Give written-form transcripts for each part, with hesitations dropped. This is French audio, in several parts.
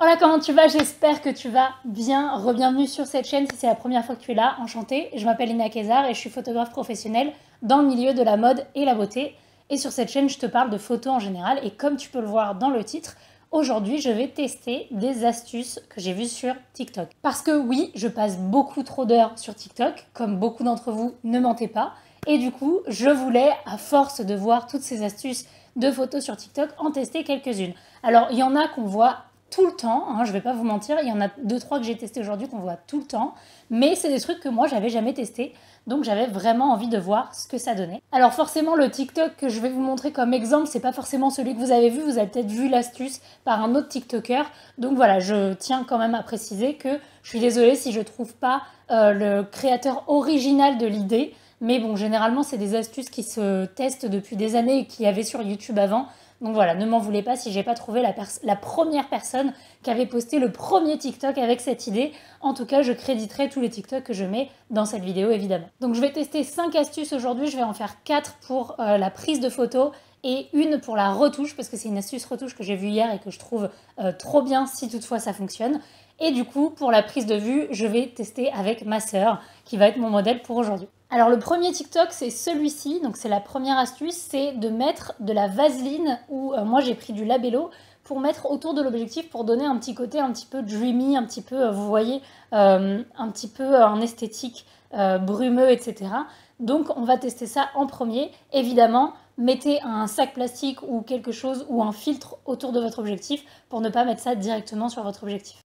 Hola, comment tu vas? J'espère que tu vas bien. Re-bienvenue sur cette chaîne si c'est la première fois que tu es là. Enchantée, je m'appelle Lina Kézard et je suis photographe professionnelle dans le milieu de la mode et la beauté. Et sur cette chaîne, je te parle de photos en général. Et comme tu peux le voir dans le titre, aujourd'hui, je vais tester des astuces que j'ai vues sur TikTok. Parce que oui, je passe beaucoup trop d'heures sur TikTok, comme beaucoup d'entre vous, ne mentez pas. Et du coup, je voulais, à force de voir toutes ces astuces de photos sur TikTok, en tester quelques-unes. Alors, il y en a qu'on voit tout le temps, hein, je vais pas vous mentir, il y en a 2-3 que j'ai testé aujourd'hui qu'on voit tout le temps, mais c'est des trucs que moi j'avais jamais testé, donc j'avais vraiment envie de voir ce que ça donnait. Alors forcément le TikTok que je vais vous montrer comme exemple, c'est pas forcément celui que vous avez peut-être vu l'astuce par un autre TikToker, donc voilà, je tiens quand même à préciser que je suis désolée si je trouve pas le créateur original de l'idée, mais bon, généralement c'est des astuces qui se testent depuis des années et qu'il y avait sur YouTube avant. Donc voilà, ne m'en voulez pas si j'ai pas trouvé la première personne qui avait posté le premier TikTok avec cette idée. En tout cas, je créditerai tous les TikTok que je mets dans cette vidéo évidemment. Donc je vais tester 5 astuces aujourd'hui, je vais en faire 4 pour la prise de photos et une pour la retouche parce que c'est une astuce retouche que j'ai vue hier et que je trouve trop bien si toutefois ça fonctionne. Et du coup, pour la prise de vue, je vais tester avec ma sœur qui va être mon modèle pour aujourd'hui. Alors le premier TikTok, c'est celui-ci, donc c'est la première astuce, c'est de mettre de la vaseline ou moi j'ai pris du labello pour mettre autour de l'objectif pour donner un petit côté un petit peu dreamy, un petit peu, vous voyez, un petit peu un esthétique brumeux, etc. Donc on va tester ça en premier. Évidemment, mettez un sac plastique ou quelque chose ou un filtre autour de votre objectif pour ne pas mettre ça directement sur votre objectif.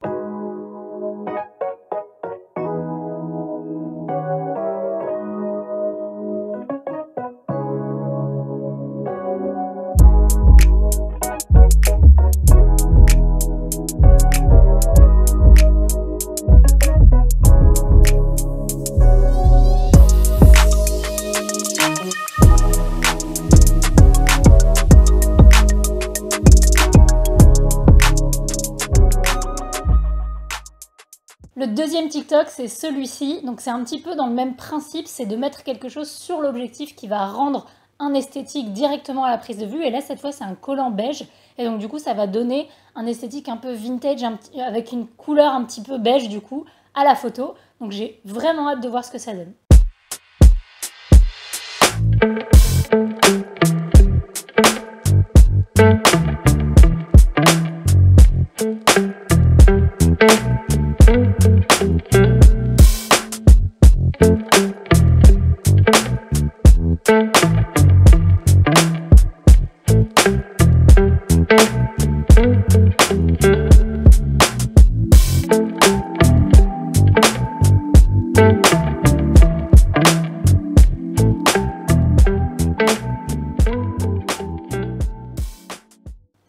Le deuxième TikTok, c'est celui-ci. Donc c'est un petit peu dans le même principe, c'est de mettre quelque chose sur l'objectif qui va rendre un esthétique directement à la prise de vue. Et là, cette fois, c'est un collant beige. Et donc du coup, ça va donner un esthétique un peu vintage, avec une couleur un petit peu beige du coup, à la photo. Donc j'ai vraiment hâte de voir ce que ça donne.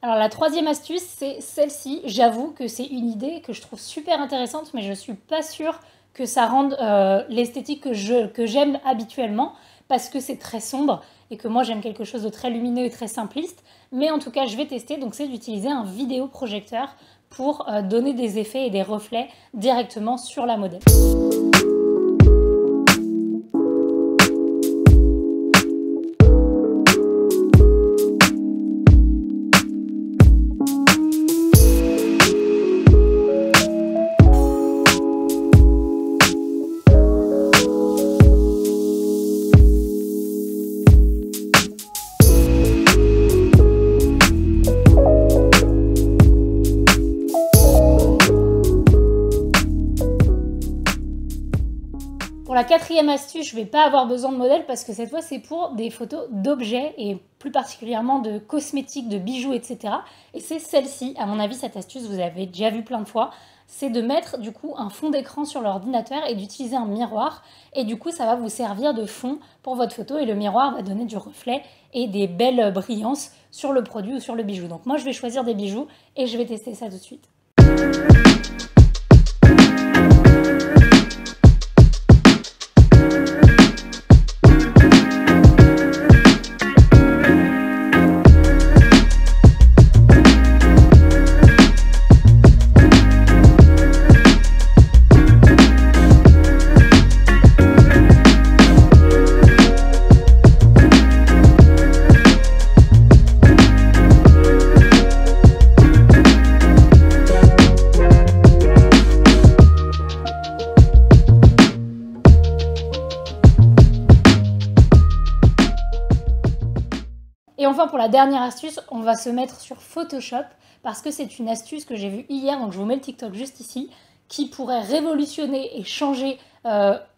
Alors la troisième astuce, c'est celle-ci. J'avoue que c'est une idée que je trouve super intéressante, mais je ne suis pas sûre que ça rende l'esthétique que j'aime habituellement, parce que c'est très sombre et que moi j'aime quelque chose de très lumineux et très simpliste. Mais en tout cas, je vais tester, donc c'est d'utiliser un vidéoprojecteur pour donner des effets et des reflets directement sur la modèle. Pour la quatrième astuce, je ne vais pas avoir besoin de modèle parce que cette fois, c'est pour des photos d'objets et plus particulièrement de cosmétiques, de bijoux, etc. Et c'est celle-ci. À mon avis, cette astuce, vous avez déjà vu plein de fois. C'est de mettre du coup un fond d'écran sur l'ordinateur et d'utiliser un miroir. Et du coup, ça va vous servir de fond pour votre photo et le miroir va donner du reflet et des belles brillances sur le produit ou sur le bijou. Donc moi, je vais choisir des bijoux et je vais tester ça tout de suite. enfin pour la dernière astuce, on va se mettre sur Photoshop parce que c'est une astuce que j'ai vue hier, donc je vous mets le TikTok juste ici, qui pourrait révolutionner et changer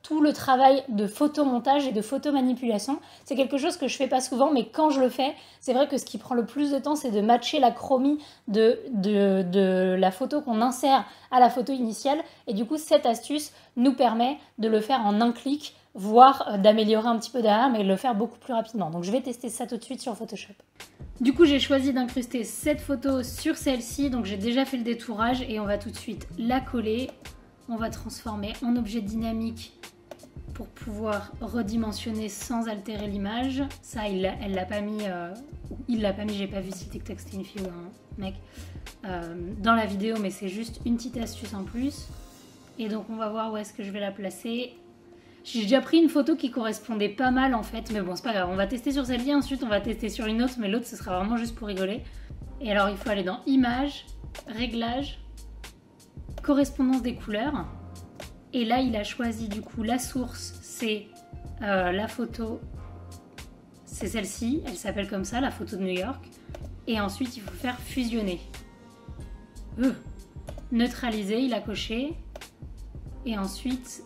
tout le travail de photomontage et de photomanipulation. C'est quelque chose que je fais pas souvent, mais quand je le fais, c'est vrai que ce qui prend le plus de temps, c'est de matcher la chromie de la photo qu'on insère à la photo initiale. Et du coup, cette astuce nous permet de le faire en un clic, voire d'améliorer un petit peu derrière, mais de le faire beaucoup plus rapidement. Donc je vais tester ça tout de suite sur Photoshop. Du coup, j'ai choisi d'incruster cette photo sur celle-ci, donc j'ai déjà fait le détourage et on va tout de suite la coller. On va transformer en objet dynamique pour pouvoir redimensionner sans altérer l'image. Ça, elle l'a pas mis, il l'a pas mis, j'ai pas vu si TikTok c'était une fille ou un mec dans la vidéo, mais c'est juste une petite astuce en plus. Et donc on va voir où est-ce que je vais la placer. J'ai déjà pris une photo qui correspondait pas mal en fait, mais bon c'est pas grave, on va tester sur celle-ci, ensuite on va tester sur une autre, mais l'autre ce sera vraiment juste pour rigoler. Et alors il faut aller dans Images, Réglages, Correspondance des couleurs. Et là il a choisi du coup la source, c'est la photo, c'est celle-ci, elle s'appelle comme ça, la photo de New York. Et ensuite il faut faire fusionner. Neutraliser, il a coché. Et ensuite...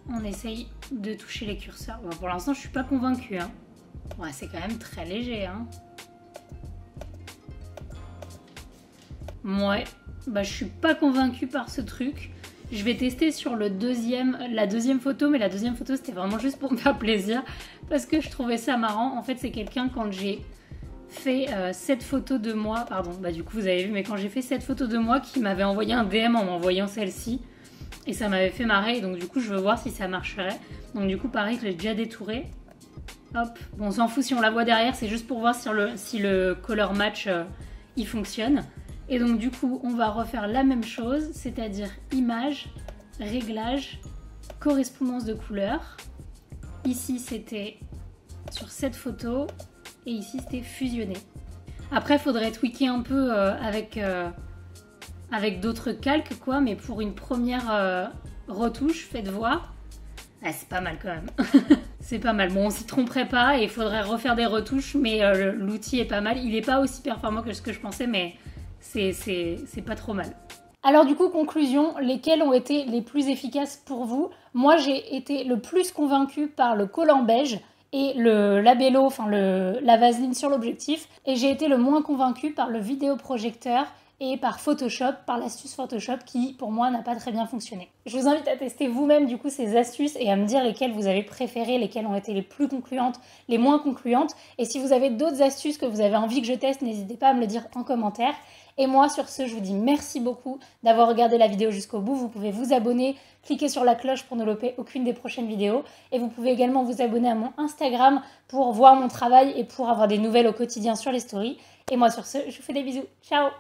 on essaye de toucher les curseurs. Bon, pour l'instant, je suis pas convaincue. Hein. Ouais, c'est quand même très léger. Hein. Ouais, bah, je suis pas convaincue par ce truc. Je vais tester sur la deuxième photo, mais la deuxième photo, c'était vraiment juste pour me faire plaisir. Parce que je trouvais ça marrant. En fait, c'est quelqu'un, quand j'ai fait cette photo de moi... Pardon, bah du coup, vous avez vu, mais quand j'ai fait cette photo de moi, qui m'avait envoyé un DM en m'envoyant celle-ci. Et ça m'avait fait marrer, et donc du coup je veux voir si ça marcherait. Donc du coup pareil, je l'ai déjà détouré. Hop, bon on s'en fout si on la voit derrière, c'est juste pour voir si le color match il fonctionne. Et donc du coup on va refaire la même chose, c'est-à-dire image, réglage, correspondance de couleurs. Ici c'était sur cette photo, et ici c'était fusionné. Après il faudrait tweaker un peu avec d'autres calques quoi, mais pour une première retouche, faites voir. Ah, c'est pas mal quand même. C'est pas mal. Bon, on s'y tromperait pas et il faudrait refaire des retouches, mais l'outil est pas mal. Il est pas aussi performant que ce que je pensais, mais c'est pas trop mal. Alors du coup, conclusion, lesquels ont été les plus efficaces pour vous? Moi, j'ai été le plus convaincue par le collant beige et le labello, enfin la vaseline sur l'objectif, et j'ai été le moins convaincue par le vidéoprojecteur et par Photoshop, par l'astuce Photoshop qui, pour moi, n'a pas très bien fonctionné. Je vous invite à tester vous-même, du coup, ces astuces et à me dire lesquelles vous avez préférées, lesquelles ont été les plus concluantes, les moins concluantes. Et si vous avez d'autres astuces que vous avez envie que je teste, n'hésitez pas à me le dire en commentaire. Et moi, sur ce, je vous dis merci beaucoup d'avoir regardé la vidéo jusqu'au bout. Vous pouvez vous abonner, cliquer sur la cloche pour ne louper aucune des prochaines vidéos. Et vous pouvez également vous abonner à mon Instagram pour voir mon travail et pour avoir des nouvelles au quotidien sur les stories. Et moi, sur ce, je vous fais des bisous. Ciao!